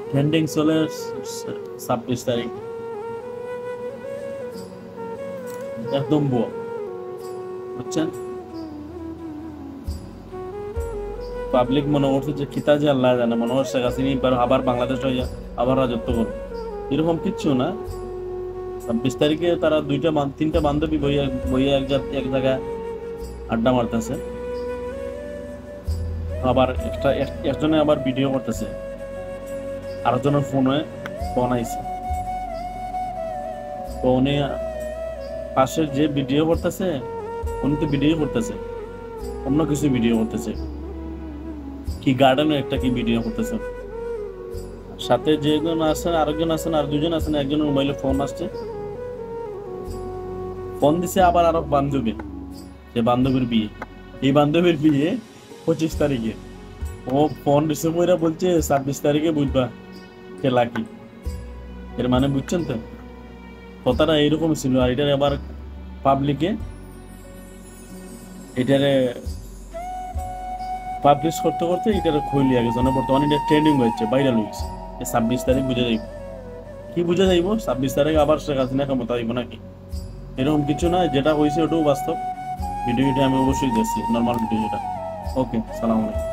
Trending চলে 26 তারিখ, একদম বুয়া, বুঝছেন? পাবলিক মনে করছে যে খিতা যে আল্লাহ জানে, মনে হয় শেখ হাসিনা আবার বাংলাদেশ হইয়া আবার রাজত্ব করবে, এরকম কিচ্ছু না। 26 তারিখে তারা তিনটা বান্ধবী বইয়া বইয়া এক জায়গায় আড্ডা মারতেছে, আবার একজনে আবার ভিডিও করতেছে, আরেকজনের ফোন আইছে, তো উনি পাশের যে ভিডিও করতেছে, উনি তো ভিডিও করতেছে, অন্য কিছু ভিডিও করতেছে, কি গার্ডেনের একটা কি ভিডিও করতেছে। সাথে যেজন আছেন, আরেকজন আছেন, আর দুজন আছেন, একজনের মোবাইলে ফোন আসছে, ফোন দিছে আবার আরো বান্ধবী, যে বান্ধবীর বিয়ে, এই বান্ধবীর বিয়ে 25 তারিখে। ও ফোন রিসিভ করে বলছে 26 তারিখে বুঝবা কে লাকি। এর মানে বুঝছেন তো, কথাটা এইরকম ছিল। আর এটার আবার পাবলিকে এটারে পাবলিশ করতে করতে এটারে খুইলি আগে জন্য বর্তমানে এটা ট্রেন্ডিং হয়েছে, ভাইরাল হয়েছে। 26 তারিখ বুঝে যাইব, কি বুঝে যাইব? 26 তারিখ আবার শেখ হাসিনা ক্ষমতা হইব নাকি? এরকম কিছু না, যেটা হয়েছে ওটাও বাস্তব। ভিডিওটা আমি অবশ্যই দেখছি, নর্মাল ভিডিও যেটা। ওকে, সালাম আলাইকুম।